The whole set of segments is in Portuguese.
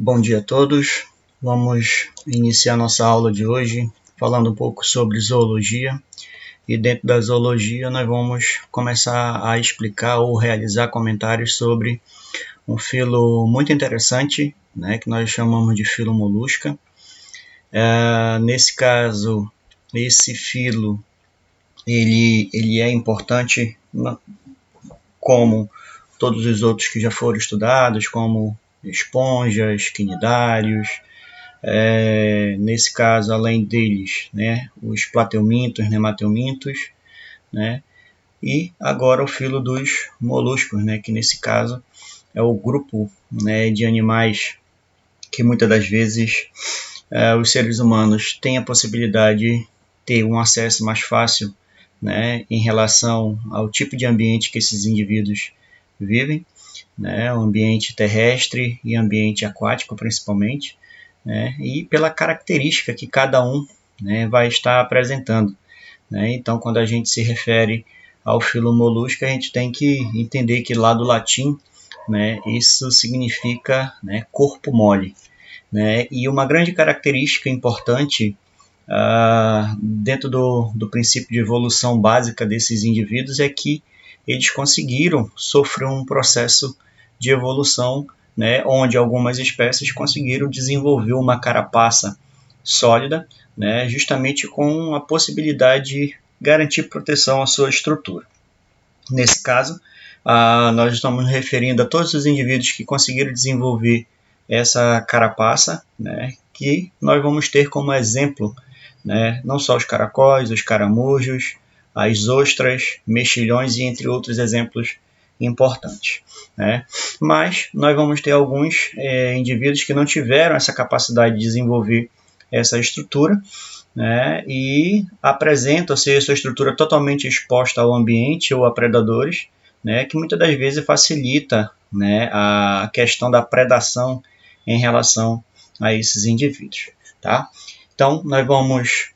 Bom dia a todos. Vamos iniciar nossa aula de hoje falando um pouco sobre zoologia. E dentro da zoologia nós vamos começar a explicar ou realizar comentários sobre um filo muito interessante, que nós chamamos de filo molusca. Nesse caso, esse filo ele é importante como todos os outros que já foram estudados, como esponjas, quinidários. Nesse caso, além deles, os plateumintos, nemateumintos, e agora o filo dos moluscos, que nesse caso é o grupo de animais que muitas das vezes os seres humanos têm a possibilidade de ter um acesso mais fácil em relação ao tipo de ambiente que esses indivíduos vivem, o ambiente terrestre e ambiente aquático principalmente, e pela característica que cada um vai estar apresentando. Então, quando a gente se refere ao filo molusco, a gente tem que entender que lá do latim, isso significa corpo mole. E uma grande característica importante dentro do princípio de evolução básica desses indivíduos é que eles conseguiram sofrer um processo de evolução, onde algumas espécies conseguiram desenvolver uma carapaça sólida, justamente com a possibilidade de garantir proteção à sua estrutura. Nesse caso, nós estamos nos referindo a todos os indivíduos que conseguiram desenvolver essa carapaça, que nós vamos ter como exemplo não só os caracóis, os caramujos, as ostras, mexilhões e entre outros exemplos importantes. Mas nós vamos ter alguns indivíduos que não tiveram essa capacidade de desenvolver essa estrutura, e apresentam-se a sua estrutura totalmente exposta ao ambiente ou a predadores, que muitas das vezes facilita a questão da predação em relação a esses indivíduos. Tá? Então, nós vamos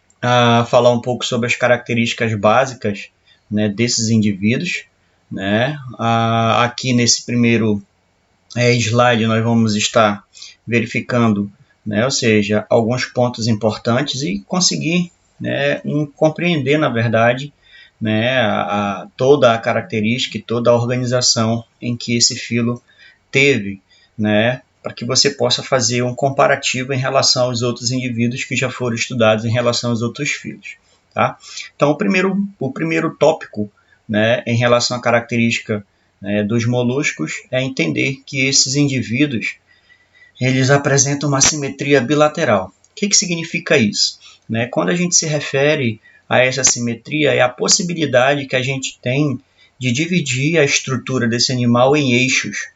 falar um pouco sobre as características básicas desses indivíduos. Aqui nesse primeiro slide nós vamos estar verificando, ou seja, alguns pontos importantes e conseguir compreender, na verdade, toda a característica e toda a organização em que esse filo teve, para que você possa fazer um comparativo em relação aos outros indivíduos que já foram estudados em relação aos outros filos. Tá? Então, o primeiro tópico em relação à característica dos moluscos é entender que esses indivíduos eles apresentam uma simetria bilateral. O que significa isso? Quando a gente se refere a essa simetria, é a possibilidade que a gente tem de dividir a estrutura desse animal em eixos.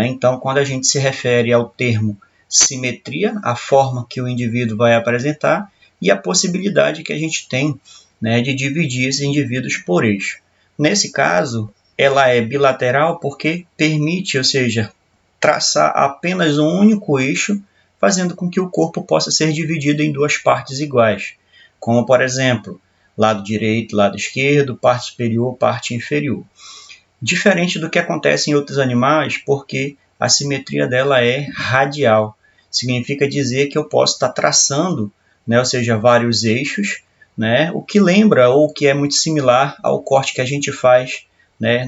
Então, quando a gente se refere ao termo simetria, a forma que o indivíduo vai apresentar, e a possibilidade que a gente tem de dividir esses indivíduos por eixo. Nesse caso, ela é bilateral porque permite, ou seja, traçar apenas um único eixo, fazendo com que o corpo possa ser dividido em duas partes iguais, como, por exemplo, lado direito, lado esquerdo, parte superior, parte inferior. Diferente do que acontece em outros animais, porque a simetria dela é radial. Significa dizer que eu posso estar traçando, ou seja, vários eixos, o que lembra ou que é muito similar ao corte que a gente faz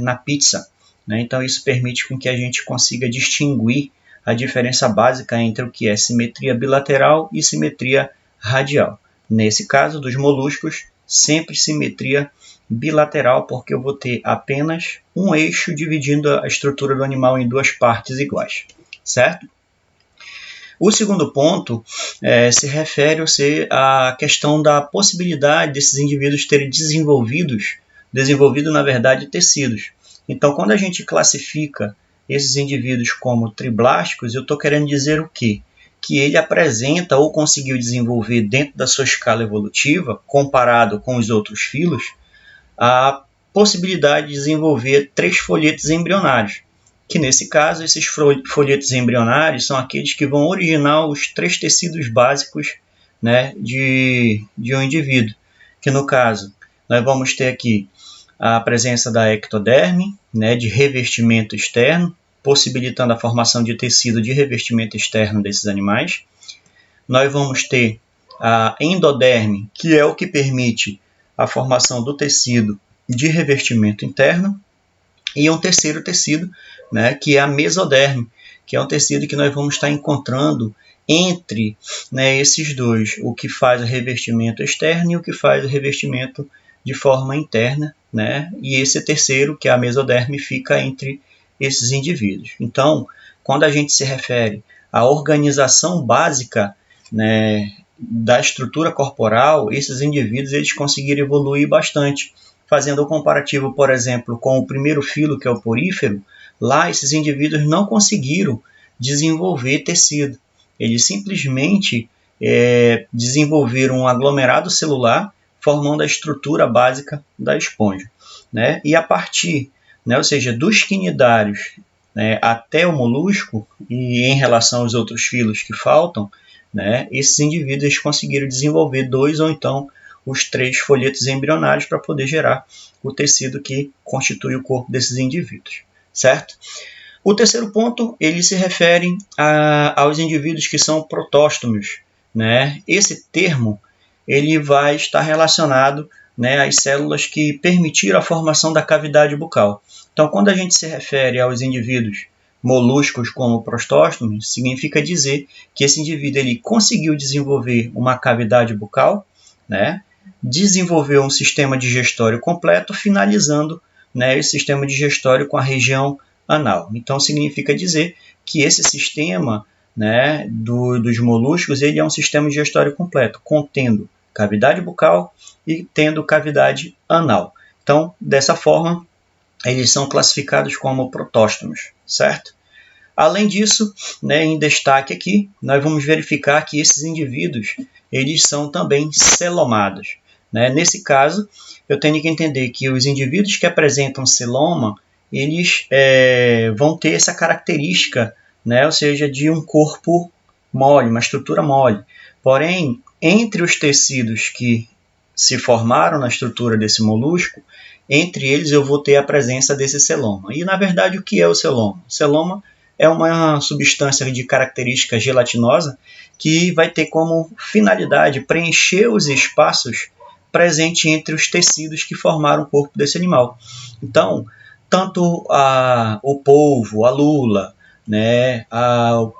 na pizza. Então, isso permite com que a gente consiga distinguir a diferença básica entre o que é simetria bilateral e simetria radial. Nesse caso, dos moluscos, sempre simetria bilateral, porque eu vou ter apenas um eixo dividindo a estrutura do animal em duas partes iguais. Certo? O segundo ponto se refere à questão da possibilidade desses indivíduos terem desenvolvido, na verdade, tecidos. Então, quando a gente classifica esses indivíduos como triblásticos, eu estou querendo dizer o quê? Que ele apresenta ou conseguiu desenvolver dentro da sua escala evolutiva, comparado com os outros filos, a possibilidade de desenvolver 3 folhetos embrionários, que nesse caso, esses folhetos embrionários são aqueles que vão originar os 3 tecidos básicos de um indivíduo, que no caso, nós vamos ter aqui a presença da ectoderme, de revestimento externo, possibilitando a formação de tecido de revestimento externo desses animais. Nós vamos ter a endoderme, que é o que permite a formação do tecido de revestimento interno, e um terceiro tecido, né, que é a mesoderme, que é um tecido que nós vamos estar encontrando entre, né, esses dois, o que faz o revestimento externo e o que faz o revestimento de forma interna, né, e esse terceiro, que é a mesoderme, fica entre esses indivíduos. Então, quando a gente se refere à organização básica, né, da estrutura corporal, esses indivíduos eles conseguiram evoluir bastante. Fazendo o comparativo, por exemplo, com o primeiro filo, que é o porífero, lá esses indivíduos não conseguiram desenvolver tecido. Eles simplesmente desenvolveram um aglomerado celular, formando a estrutura básica da esponja, né? E a partir, né, ou seja, dos quinidários, né, até o molusco, e em relação aos outros filos que faltam, né, esses indivíduos conseguiram desenvolver 2 ou então os 3 folhetos embrionários para poder gerar o tecido que constitui o corpo desses indivíduos, certo? O terceiro ponto, ele se refere aos indivíduos que são protóstomos, né? Esse termo ele vai estar relacionado, né, às células que permitiram a formação da cavidade bucal. Então, quando a gente se refere aos indivíduos moluscos como prostóstomos, significa dizer que esse indivíduo ele conseguiu desenvolver uma cavidade bucal, né? Desenvolveu um sistema digestório completo, finalizando, né, esse sistema digestório com a região anal. Então, significa dizer que esse sistema, né, dos moluscos ele é um sistema digestório completo, contendo cavidade bucal e tendo cavidade anal. Então, dessa forma, eles são classificados como protóstomos, certo? Além disso, né, em destaque aqui, nós vamos verificar que esses indivíduos eles são também celomados, né? Nesse caso, eu tenho que entender que os indivíduos que apresentam celoma, eles vão ter essa característica, né, ou seja, de um corpo mole, uma estrutura mole. Porém, entre os tecidos que se formaram na estrutura desse molusco, entre eles eu vou ter a presença desse celoma. E, na verdade, o que é o celoma? O celoma é uma substância de característica gelatinosa que vai ter como finalidade preencher os espaços presentes entre os tecidos que formaram o corpo desse animal. Então, tanto o polvo, a lula, né, o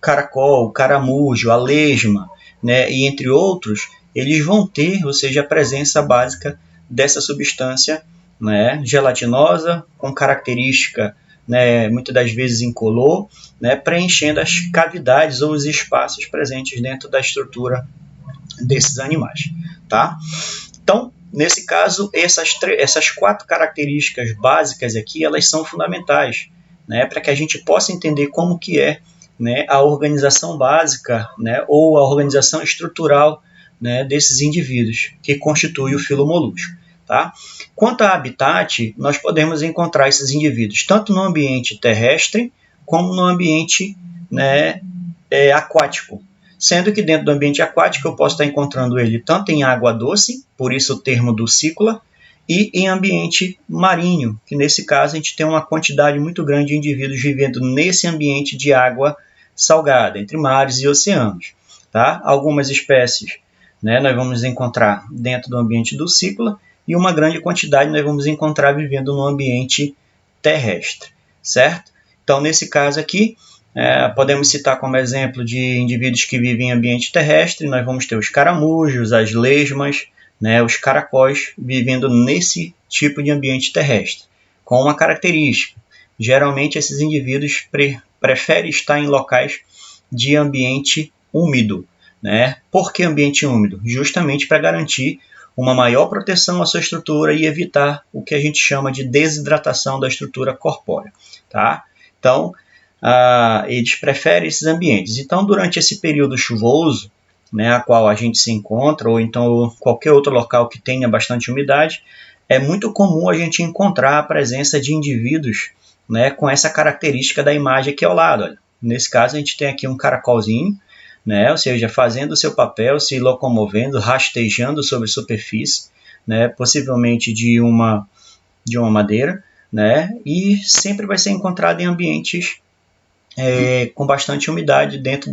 caracol, o caramujo, a lesma, né, e entre outros, eles vão ter, ou seja, a presença básica dessa substância, né, gelatinosa, com característica, né, muitas das vezes incolor, né, preenchendo as cavidades ou os espaços presentes dentro da estrutura desses animais. Tá? Então, nesse caso, essas 4 características básicas aqui, elas são fundamentais, né, para que a gente possa entender como que é, né, a organização básica, né, ou a organização estrutural, né, desses indivíduos que constituem o filo molusco. Tá? Quanto a habitat, nós podemos encontrar esses indivíduos tanto no ambiente terrestre como no ambiente, né, aquático. Sendo que dentro do ambiente aquático eu posso estar encontrando ele tanto em água doce, por isso o termo dulcícola, e em ambiente marinho, que nesse caso a gente tem uma quantidade muito grande de indivíduos vivendo nesse ambiente de água salgada, entre mares e oceanos. Tá? Algumas espécies, né, nós vamos encontrar dentro do ambiente dulcícola, e uma grande quantidade nós vamos encontrar vivendo no ambiente terrestre, certo? Então, nesse caso aqui, podemos citar como exemplo de indivíduos que vivem em ambiente terrestre, nós vamos ter os caramujos, as lesmas, né, os caracóis vivendo nesse tipo de ambiente terrestre, com uma característica. Geralmente, esses indivíduos preferem estar em locais de ambiente úmido. Né? Por que ambiente úmido? Justamente para garantir uma maior proteção à sua estrutura e evitar o que a gente chama de desidratação da estrutura corpórea. Tá? Então, eles preferem esses ambientes. Então, durante esse período chuvoso, né, a qual a gente se encontra, ou então qualquer outro local que tenha bastante umidade, é muito comum a gente encontrar a presença de indivíduos, né, com essa característica da imagem aqui ao lado. Olha. Nesse caso, a gente tem aqui um caracolzinho, né, ou seja, fazendo o seu papel, se locomovendo, rastejando sobre a superfície, né, possivelmente de uma madeira, né? E sempre vai ser encontrado em ambientes com bastante umidade dentro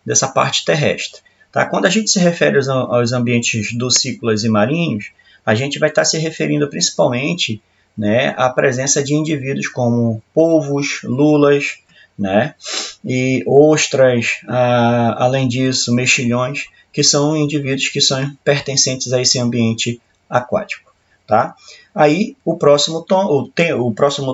dessa parte terrestre. Tá? Quando a gente se refere aos ambientes docícolas e marinhos, a gente vai estar se referindo principalmente, né, à presença de indivíduos como polvos, lulas, né, e ostras, além disso, mexilhões, que são indivíduos que são pertencentes a esse ambiente aquático. Tá? Aí o próximo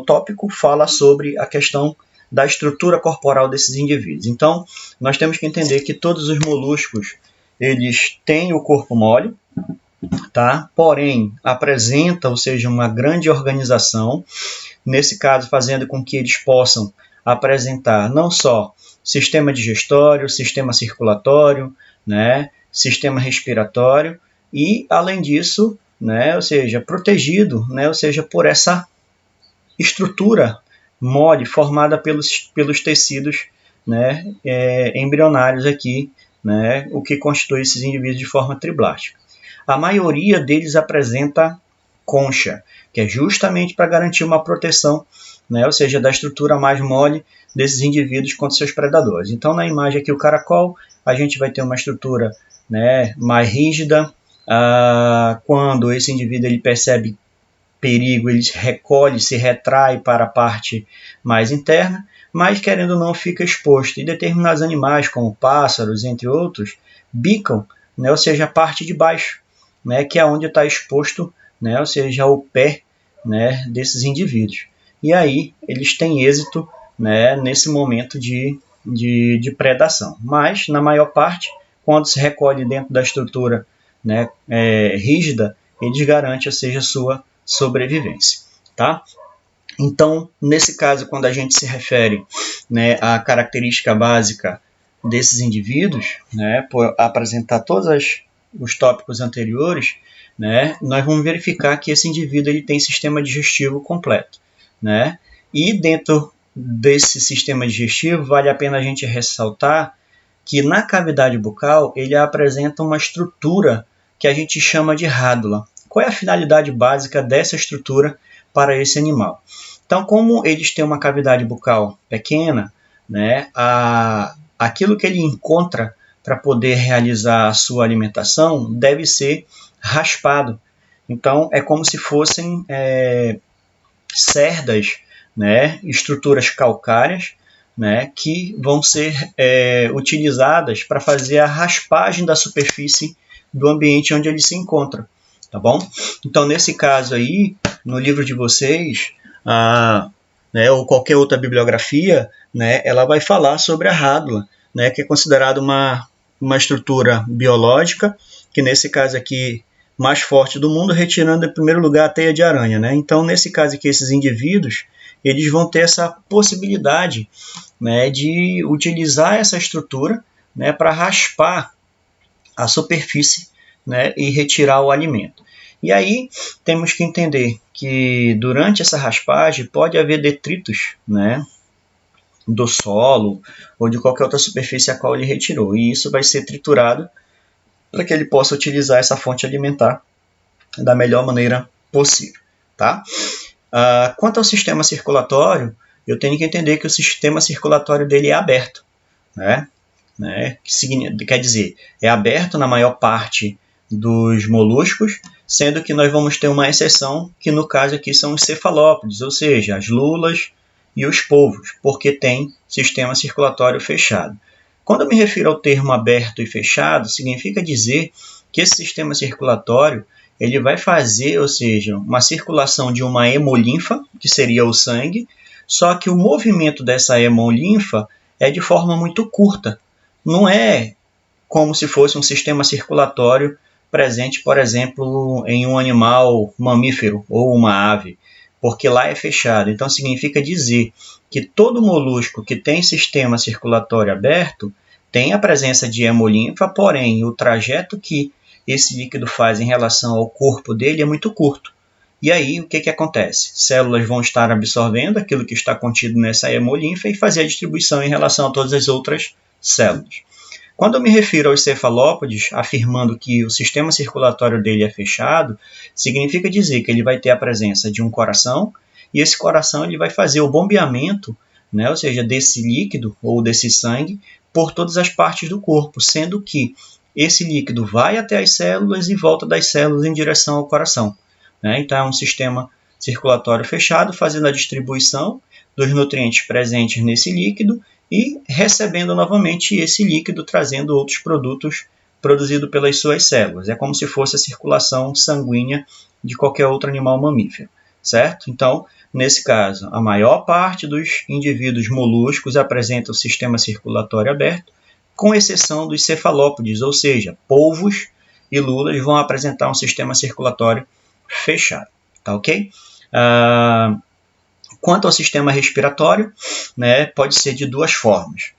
tópico fala sobre a questão da estrutura corporal desses indivíduos. Então, nós temos que entender que todos os moluscos eles têm o corpo mole, tá? Porém, apresenta, ou seja, uma grande organização, nesse caso fazendo com que eles possam apresentar não só sistema digestório, sistema circulatório, né, sistema respiratório e, além disso, né, ou seja, protegido, né, ou seja, por essa estrutura mole formada pelos tecidos, né, embrionários aqui, né, o que constitui esses indivíduos de forma triblástica. A maioria deles apresenta concha, que é justamente para garantir uma proteção, né, ou seja, da estrutura mais mole desses indivíduos contra seus predadores. Então, na imagem aqui, o caracol, a gente vai ter uma estrutura, né, mais rígida. Quando esse indivíduo ele percebe perigo, ele recolhe, se retrai para a parte mais interna, mas querendo ou não fica exposto. E determinados animais, como pássaros, entre outros, bicam, né, ou seja, a parte de baixo, né, que é onde está exposto, né, ou seja, o pé, né, desses indivíduos. E aí eles têm êxito, né, nesse momento de predação. Mas, na maior parte, quando se recolhe dentro da estrutura, né, rígida, eles garantem, ou seja, sua sobrevivência, tá? Então, nesse caso, quando a gente se refere, né, à característica básica desses indivíduos, né, por apresentar todos os tópicos anteriores, né, nós vamos verificar que esse indivíduo ele tem sistema digestivo completo, né? E dentro desse sistema digestivo, vale a pena a gente ressaltar que na cavidade bucal ele apresenta uma estrutura que a gente chama de rádula. Qual é a finalidade básica dessa estrutura para esse animal? Então, como eles têm uma cavidade bucal pequena, né, aquilo que ele encontra para poder realizar a sua alimentação deve ser raspado. Então, é como se fossem cerdas, né, estruturas calcárias, né, que vão ser utilizadas para fazer a raspagem da superfície do ambiente onde ele se encontra. Tá bom? Então, nesse caso aí, no livro de vocês, né, ou qualquer outra bibliografia, né, ela vai falar sobre a rádula, né, que é considerada uma estrutura biológica, que nesse caso aqui, mais forte do mundo, retirando em primeiro lugar a teia de aranha. Né? Então, nesse caso aqui, esses indivíduos, eles vão ter essa possibilidade, né, de utilizar essa estrutura, né, para raspar a superfície, né, e retirar o alimento. E aí temos que entender que durante essa raspagem pode haver detritos, né, do solo ou de qualquer outra superfície a qual ele retirou. E isso vai ser triturado para que ele possa utilizar essa fonte alimentar da melhor maneira possível. Tá? Quanto ao sistema circulatório, eu tenho que entender que o sistema circulatório dele é aberto. Né? Que quer dizer, é aberto na maior parte dos moluscos, sendo que nós vamos ter uma exceção, que no caso aqui são os cefalópodes, ou seja, as lulas e os polvos, porque tem sistema circulatório fechado. Quando eu me refiro ao termo aberto e fechado, significa dizer que esse sistema circulatório ele vai fazer, ou seja, uma circulação de uma hemolinfa, que seria o sangue, só que o movimento dessa hemolinfa é de forma muito curta. Não é como se fosse um sistema circulatório presente, por exemplo, em um animal mamífero ou uma ave, porque lá é fechado. Então, significa dizer que todo molusco que tem sistema circulatório aberto tem a presença de hemolinfa, porém, o trajeto que esse líquido faz em relação ao corpo dele é muito curto. E aí, o que acontece? Células vão estar absorvendo aquilo que está contido nessa hemolinfa e fazer a distribuição em relação a todas as outras células. Quando eu me refiro aos cefalópodes, afirmando que o sistema circulatório dele é fechado, significa dizer que ele vai ter a presença de um coração e esse coração ele vai fazer o bombeamento, né, ou seja, desse líquido ou desse sangue por todas as partes do corpo, sendo que esse líquido vai até as células e volta das células em direção ao coração, né? Então é um sistema circulatório fechado, fazendo a distribuição dos nutrientes presentes nesse líquido e recebendo novamente esse líquido, trazendo outros produtos produzidos pelas suas células. É como se fosse a circulação sanguínea de qualquer outro animal mamífero, certo? Então, nesse caso, a maior parte dos indivíduos moluscos apresenta o sistema circulatório aberto, com exceção dos cefalópodes, ou seja, polvos e lulas vão apresentar um sistema circulatório fechado, tá ok? Quanto ao sistema respiratório, né, pode ser de duas formas.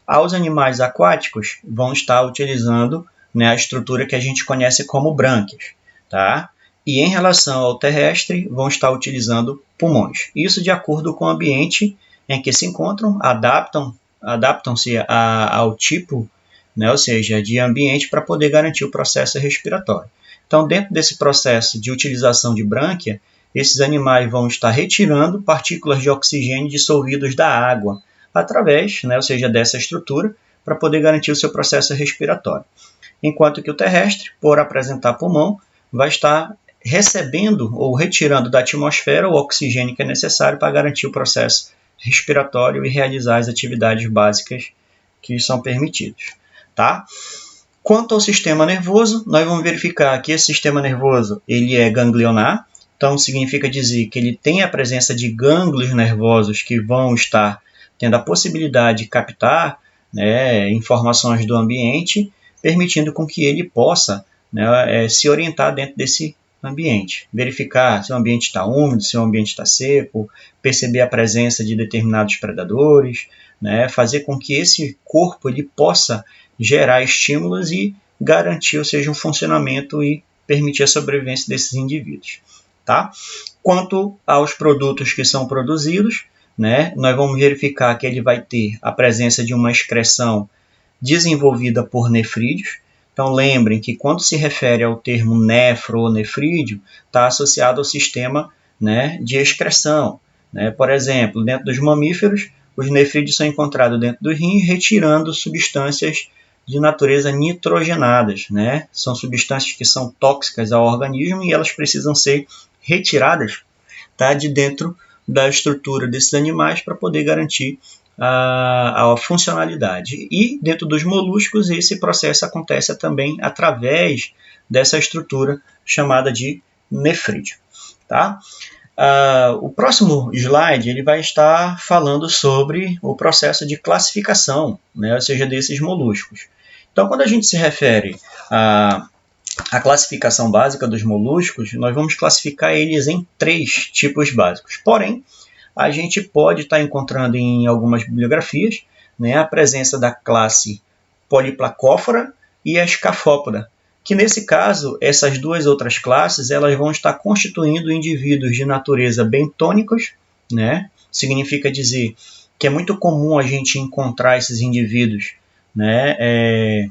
Aos animais aquáticos vão estar utilizando, né, a estrutura que a gente conhece como brânquias, tá? E em relação ao terrestre, vão estar utilizando pulmões. Isso de acordo com o ambiente em que se encontram, adaptam-se ao tipo, né, ou seja, de ambiente para poder garantir o processo respiratório. Então, dentro desse processo de utilização de brânquia, esses animais vão estar retirando partículas de oxigênio dissolvidos da água, através, né, ou seja, dessa estrutura, para poder garantir o seu processo respiratório. Enquanto que o terrestre, por apresentar pulmão, vai estar recebendo ou retirando da atmosfera o oxigênio que é necessário para garantir o processo respiratório e realizar as atividades básicas que são permitidas, tá? Quanto ao sistema nervoso, nós vamos verificar que esse sistema nervoso ele é ganglionar, então significa dizer que ele tem a presença de gânglios nervosos que vão estar tendo a possibilidade de captar, né, informações do ambiente, permitindo com que ele possa, né, se orientar dentro desse ambiente, verificar se o ambiente está úmido, se o ambiente está seco, perceber a presença de determinados predadores, né, fazer com que esse corpo ele possa gerar estímulos e garantir, ou seja, um funcionamento e permitir a sobrevivência desses indivíduos, tá? Quanto aos produtos que são produzidos, né, nós vamos verificar que ele vai ter a presença de uma excreção desenvolvida por nefrídeos. Então, lembrem que quando se refere ao termo nefro ou nefrídeo, está associado ao sistema, né, de excreção, né? Por exemplo, dentro dos mamíferos, os nefrídeos são encontrados dentro do rim, retirando substâncias de natureza nitrogenadas, né? São substâncias que são tóxicas ao organismo e elas precisam ser retiradas, tá, de dentro da estrutura desses animais para poder garantir a funcionalidade. E dentro dos moluscos esse processo acontece também através dessa estrutura chamada de nefrídeo, tá? O próximo slide ele vai estar falando sobre o processo de classificação, né, ou seja, desses moluscos. Então, quando a gente se refere à classificação básica dos moluscos, nós vamos classificar eles em 3 tipos básicos. Porém, a gente pode estar encontrando em algumas bibliografias, né, a presença da classe Polyplacóphora e a Scaphopoda, que nesse caso, essas duas outras classes elas vão estar constituindo indivíduos de natureza bentônicos, né? Significa dizer que é muito comum a gente encontrar esses indivíduos, né,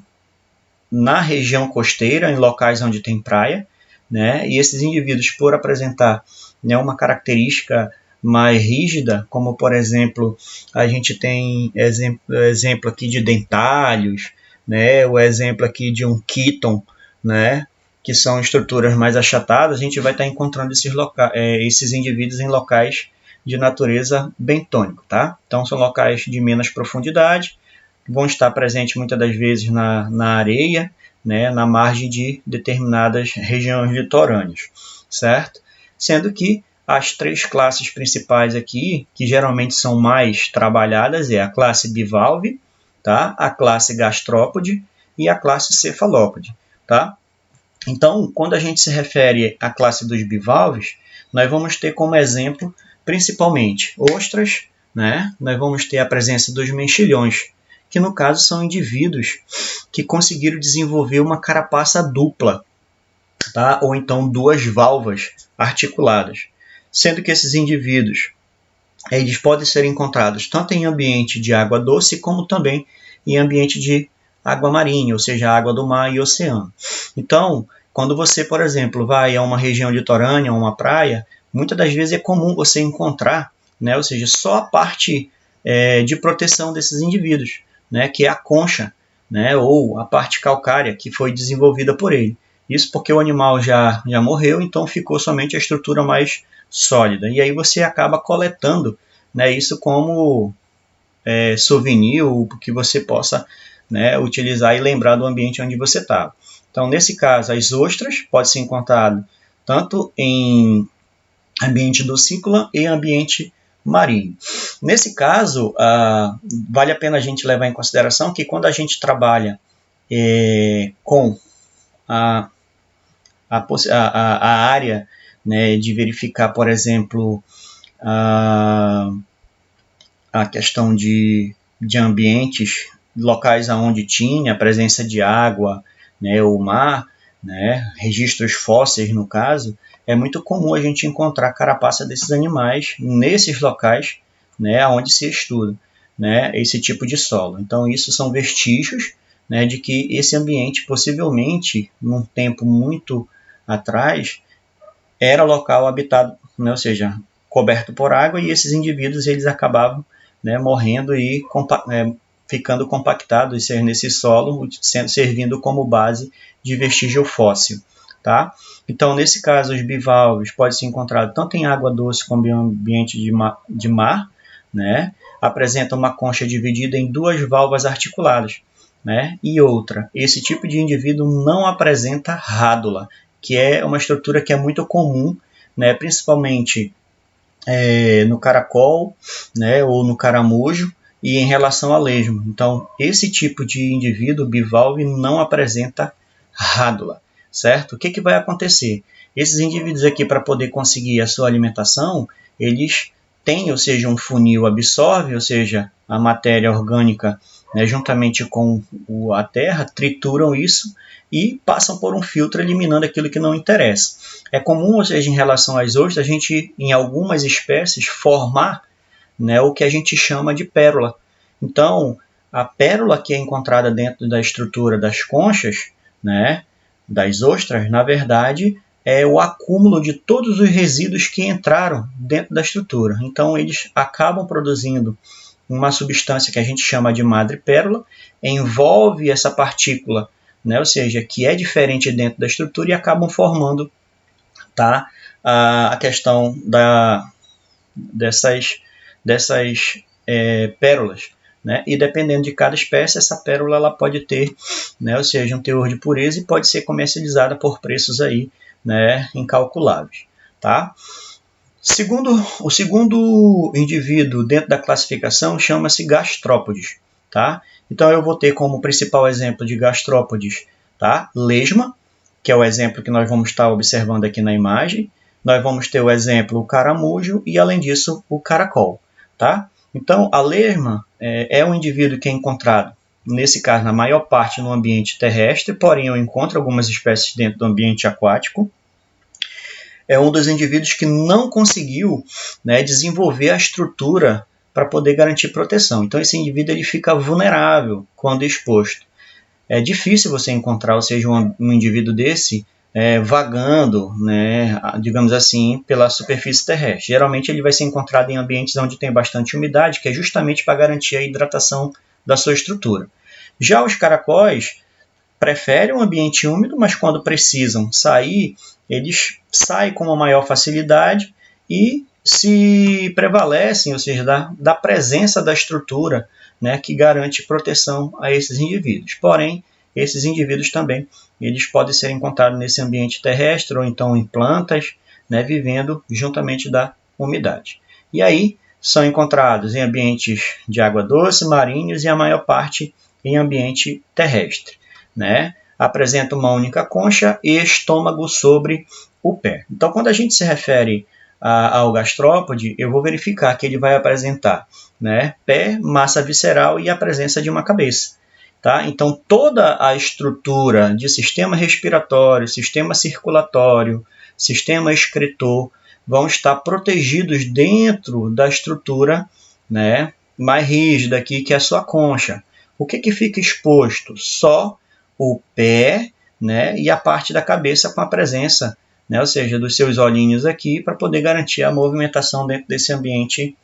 na região costeira, em locais onde tem praia, né? E esses indivíduos, por apresentar, né, uma característica mais rígida, como por exemplo, a gente tem exemplo aqui de dentálios, né? O exemplo aqui de um quíton, né, que são estruturas mais achatadas, a gente vai estar encontrando esses indivíduos em locais de natureza bentônico, tá? Então são locais de menos profundidade, vão estar presentes muitas das vezes na areia, né, na margem de determinadas regiões litorâneas, certo? Sendo que as 3 classes principais aqui, que geralmente são mais trabalhadas, é a classe bivalve, tá? A classe gastrópode e a classe cefalópode, tá? Então, quando a gente se refere à classe dos bivalves, nós vamos ter como exemplo principalmente ostras, né? Nós vamos ter a presença dos mexilhões, que no caso são indivíduos que conseguiram desenvolver uma carapaça dupla, tá? Ou então 2 valvas articuladas, sendo que esses indivíduos eles podem ser encontrados tanto em ambiente de água doce como também em ambiente de água marinha, ou seja, água do mar e oceano. Então, quando você, por exemplo, vai a uma região litorânea, a uma praia, muitas das vezes é comum você encontrar, né, ou seja, só a parte de proteção desses indivíduos, né, que é a concha, né, ou a parte calcária que foi desenvolvida por ele. Isso porque o animal já morreu, então ficou somente a estrutura mais sólida. E aí você acaba coletando, né, isso como souvenir, ou que você possa, né, utilizar e lembrar do ambiente onde você estava. Então, nesse caso, as ostras podem ser encontradas tanto em ambiente docícola e ambiente marinho. Nesse caso, vale a pena a gente levar em consideração que quando a gente trabalha com a área, né, de verificar, por exemplo, a questão de ambientes, locais onde tinha a presença de água, né, ou mar, né, registros fósseis no caso, é muito comum a gente encontrar carapaça desses animais nesses locais, né, onde se estuda, né, esse tipo de solo. Então isso são vestígios, né, de que esse ambiente possivelmente, num tempo muito atrás, era local habitado, né, ou seja, coberto por água, e esses indivíduos eles acabavam, né, morrendo e ficando compactados nesse solo, servindo como base de vestígio fóssil. Tá? Então, nesse caso, os bivalves podem ser encontrados tanto em água doce como em ambiente de mar, né? Apresentam uma concha dividida em duas válvulas articuladas. Né? E outra, esse tipo de indivíduo não apresenta rádula, que é uma estrutura que é muito comum, né? Principalmente no caracol, né? Ou no caramujo, e em relação à lesma. Então, esse tipo de indivíduo bivalve não apresenta rádula, certo? O que vai acontecer? Esses indivíduos aqui, para poder conseguir a sua alimentação, eles têm, ou seja, um funil absorve, ou seja, a matéria orgânica, né, juntamente com a terra, trituram isso e passam por um filtro eliminando aquilo que não interessa. É comum, ou seja, em relação às ostras, a gente, em algumas espécies, formar, né, o que a gente chama de pérola. Então, a pérola que é encontrada dentro da estrutura das conchas, né, das ostras, na verdade, é o acúmulo de todos os resíduos que entraram dentro da estrutura. Então, eles acabam produzindo uma substância que a gente chama de madrepérola, envolve essa partícula, né, ou seja, que é diferente dentro da estrutura, e acabam formando, tá, a questão dessas pérolas. Né? E dependendo de cada espécie, essa pérola ela pode ter, né, ou seja, um teor de pureza, e pode ser comercializada por preços aí, né, incalculáveis. Tá? O segundo indivíduo dentro da classificação chama-se gastrópodes. Tá? Então eu vou ter como principal exemplo de gastrópodes, tá? Lesma, que é o exemplo que nós vamos estar observando aqui na imagem. Nós vamos ter o exemplo o caramujo e, além disso, o caracol. Tá? Então, a lesma é um indivíduo que é encontrado, nesse caso, na maior parte no ambiente terrestre, porém eu encontro algumas espécies dentro do ambiente aquático. É um dos indivíduos que não conseguiu, né, desenvolver a estrutura para poder garantir proteção. Então, esse indivíduo ele fica vulnerável quando exposto. É difícil você encontrar, ou seja, um indivíduo desse vagando, né, digamos assim, pela superfície terrestre. Geralmente ele vai ser encontrado em ambientes onde tem bastante umidade, que é justamente para garantir a hidratação da sua estrutura. Já os caracóis preferem um ambiente úmido, mas quando precisam sair, eles saem com uma maior facilidade e se prevalecem, ou seja, da presença da estrutura, né, que garante proteção a esses indivíduos. Porém, esses indivíduos também eles podem ser encontrados nesse ambiente terrestre ou então em plantas, né, vivendo juntamente da umidade. E aí são encontrados em ambientes de água doce, marinhos, e a maior parte em ambiente terrestre. Né? Apresenta uma única concha e estômago sobre o pé. Então, quando a gente se refere ao gastrópode, eu vou verificar que ele vai apresentar, né, pé, massa visceral e a presença de uma cabeça. Tá? Então, toda a estrutura de sistema respiratório, sistema circulatório, sistema excretor, vão estar protegidos dentro da estrutura, né, mais rígida aqui, que é a sua concha. O que fica exposto? Só o pé, né, e a parte da cabeça com a presença, né, ou seja, dos seus olhinhos aqui, para poder garantir a movimentação dentro desse ambiente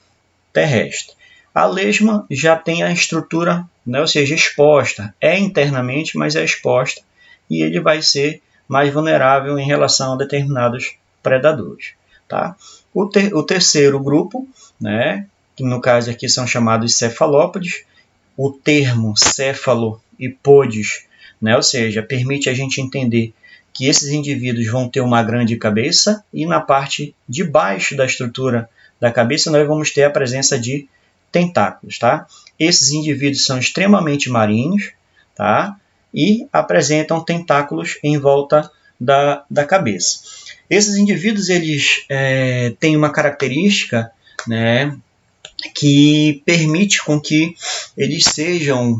terrestre. A lesma já tem a estrutura, né, ou seja, exposta, é internamente, mas é exposta, e ele vai ser mais vulnerável em relação a determinados predadores. Tá? O terceiro grupo, né, que no caso aqui são chamados cefalópodes, o termo céfalo e podes, né, ou seja, permite a gente entender que esses indivíduos vão ter uma grande cabeça e na parte de baixo da estrutura da cabeça nós vamos ter a presença de tentáculos. Tá? Esses indivíduos são extremamente marinhos, tá? E apresentam tentáculos em volta da cabeça. Esses indivíduos eles têm uma característica, né, que permite com que eles sejam,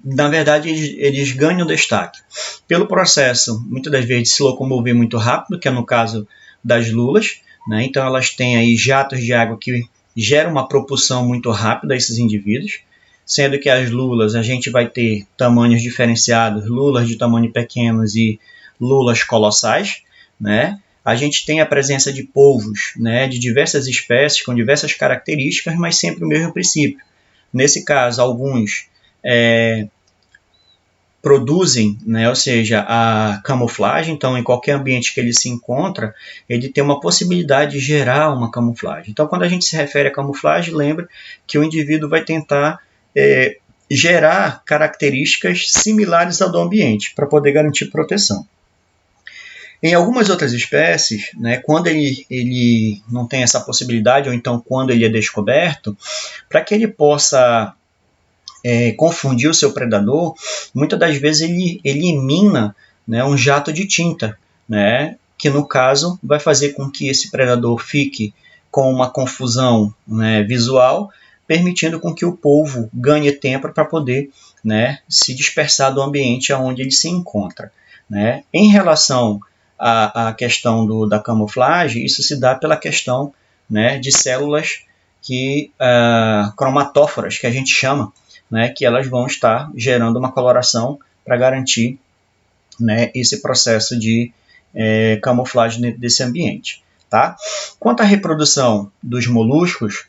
na verdade, eles ganham destaque pelo processo, muitas das vezes, de se locomover muito rápido, que é no caso das lulas, né? Então elas têm aí jatos de água que geram uma propulsão muito rápida a esses indivíduos, sendo que as lulas a gente vai ter tamanhos diferenciados, lulas de tamanho pequenos e lulas colossais, né? A gente tem a presença de polvos, né, de diversas espécies, com diversas características, mas sempre o mesmo princípio. Nesse caso, alguns produzem, né, ou seja, a camuflagem, então em qualquer ambiente que ele se encontra, ele tem uma possibilidade de gerar uma camuflagem. Então quando a gente se refere a camuflagem, lembra que o indivíduo vai tentar gerar características similares ao do ambiente, para poder garantir proteção. Em algumas outras espécies, né, quando ele não tem essa possibilidade, ou então quando ele é descoberto, para que ele possa confundir o seu predador, muitas das vezes ele elimina, né, um jato de tinta, né, que no caso vai fazer com que esse predador fique com uma confusão, né, visual, permitindo com que o polvo ganhe tempo para poder, né, se dispersar do ambiente onde ele se encontra. Né. Em relação à questão da camuflagem, isso se dá pela questão, né, de células cromatóforas, que a gente chama, né, que elas vão estar gerando uma coloração para garantir, né, esse processo de camuflagem dentro desse ambiente. Tá? Quanto à reprodução dos moluscos,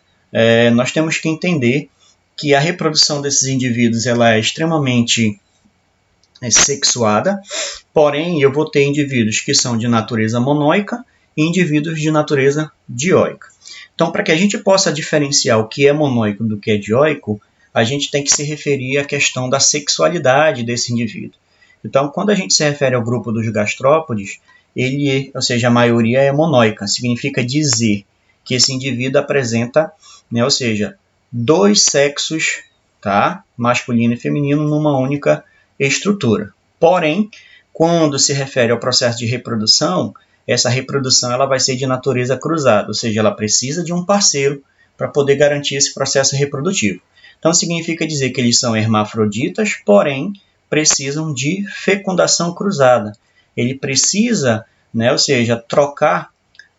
nós temos que entender que a reprodução desses indivíduos ela é extremamente sexuada, porém eu vou ter indivíduos que são de natureza monóica e indivíduos de natureza dioica. Então, para que a gente possa diferenciar o que é monóico do que é dioico, a gente tem que se referir à questão da sexualidade desse indivíduo. Então, quando a gente se refere ao grupo dos gastrópodes, ou seja, a maioria é monóica, significa dizer que esse indivíduo apresenta, né, ou seja, dois sexos, tá, masculino e feminino, numa única estrutura. Porém, quando se refere ao processo de reprodução, essa reprodução ela vai ser de natureza cruzada, ou seja, ela precisa de um parceiro para poder garantir esse processo reprodutivo. Então, significa dizer que eles são hermafroditas, porém, precisam de fecundação cruzada. Ele precisa, né, ou seja, trocar,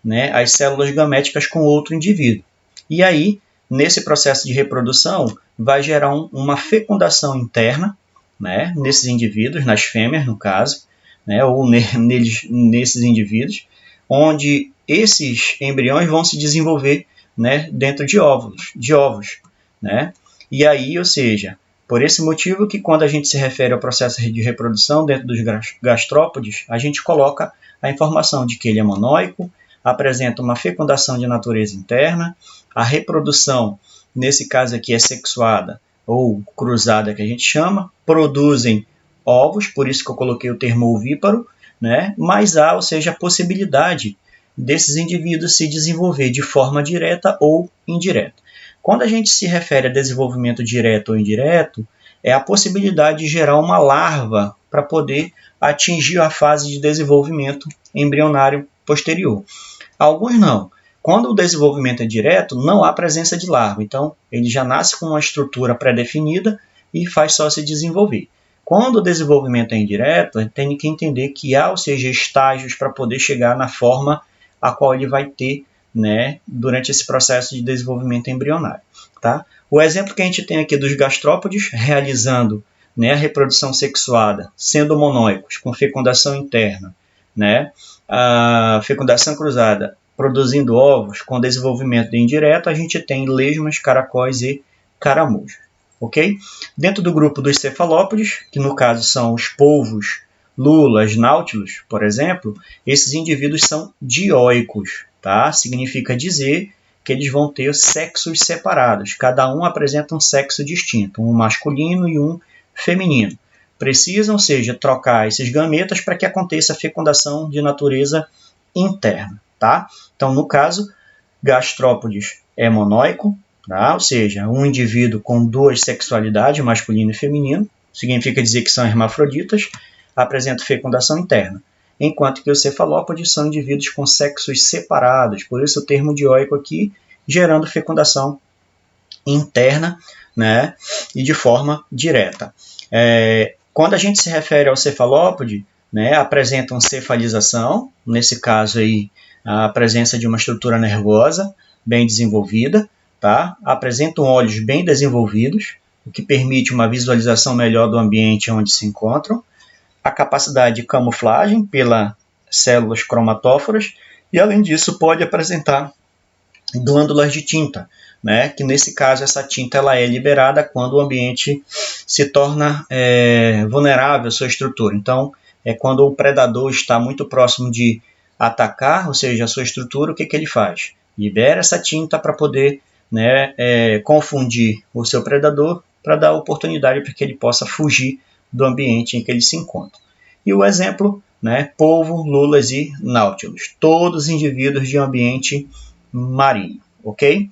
né, as células gaméticas com outro indivíduo. E aí, nesse processo de reprodução, vai gerar uma fecundação interna, né, nesses indivíduos, nas fêmeas, no caso, né, ou nesses indivíduos, onde esses embriões vão se desenvolver, né, dentro de ovos, né? E aí, ou seja, por esse motivo que quando a gente se refere ao processo de reprodução dentro dos gastrópodes, a gente coloca a informação de que ele é monóico, apresenta uma fecundação de natureza interna, a reprodução, nesse caso aqui, é sexuada ou cruzada, que a gente chama, produzem ovos, por isso que eu coloquei o termo ovíparo, né? Mas há, ou seja, a possibilidade desses indivíduos se desenvolver de forma direta ou indireta. Quando a gente se refere a desenvolvimento direto ou indireto, é a possibilidade de gerar uma larva para poder atingir a fase de desenvolvimento embrionário posterior. Alguns não. Quando o desenvolvimento é direto, não há presença de larva. Então, ele já nasce com uma estrutura pré-definida e faz só se desenvolver. Quando o desenvolvimento é indireto, a gente tem que entender que há, ou seja, estágios para poder chegar na forma a qual ele vai ter, né, durante esse processo de desenvolvimento embrionário. Tá? O exemplo que a gente tem aqui dos gastrópodes realizando, né, a reprodução sexuada, sendo monóicos, com fecundação interna, né, a fecundação cruzada, produzindo ovos com desenvolvimento indireto, a gente tem lesmas, caracóis e caramujos. Ok? Dentro do grupo dos cefalópodes, que no caso são os polvos, lulas, náutilos, por exemplo, esses indivíduos são dioicos, tá? Significa dizer que eles vão ter sexos separados, cada um apresenta um sexo distinto, um masculino e um feminino. Precisam, ou seja, trocar esses gametas para que aconteça a fecundação de natureza interna, tá? Então, no caso, gastrópodes é monóico, tá? Ou seja, um indivíduo com duas sexualidades, masculino e feminino, significa dizer que são hermafroditas, apresenta fecundação interna, enquanto que os cefalópodes são indivíduos com sexos separados, por isso o termo dioico aqui, gerando fecundação interna, né, e de forma direta. Quando a gente se refere ao cefalópode, né, apresentam cefalização, nesse caso aí, a presença de uma estrutura nervosa bem desenvolvida, tá? Apresentam olhos bem desenvolvidos, o que permite uma visualização melhor do ambiente onde se encontram, a capacidade de camuflagem pelas células cromatóforas e, além disso, pode apresentar glândulas de tinta, né? Que nesse caso essa tinta ela é liberada quando o ambiente se torna vulnerável à sua estrutura. Então, é quando o predador está muito próximo de atacar, ou seja, a sua estrutura, o que ele faz? Libera essa tinta para poder, né, confundir o seu predador para dar oportunidade para que ele possa fugir do ambiente em que ele se encontra. E o exemplo, né, polvo, lulas e náutilos, todos indivíduos de ambiente marinho, ok?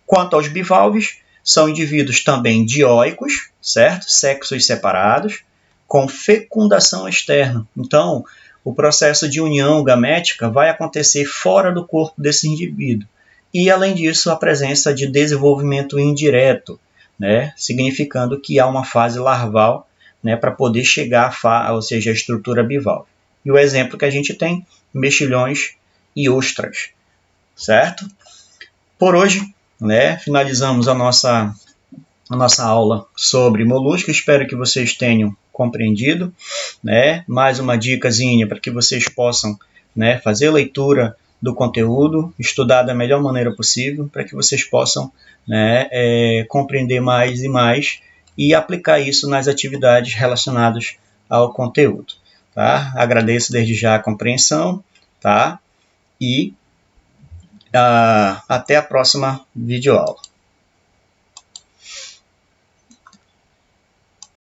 Quanto aos bivalves, são indivíduos também dioicos, certo? Sexos separados, com fecundação externa. Então, o processo de união gamética vai acontecer fora do corpo desse indivíduo. E, além disso, a presença de desenvolvimento indireto, né? Significando que há uma fase larval, né, para poder chegar ou seja, a estrutura bivalve. E o exemplo que a gente tem, mexilhões e ostras, certo? Por hoje, né, finalizamos a nossa aula sobre molusco. Espero que vocês tenham compreendido, né? Mais uma dicasinha para que vocês possam, né, fazer leitura do conteúdo, estudar da melhor maneira possível, para que vocês possam, né, compreender mais e mais e aplicar isso nas atividades relacionadas ao conteúdo. Tá? Agradeço desde já a compreensão, tá? E até a próxima videoaula.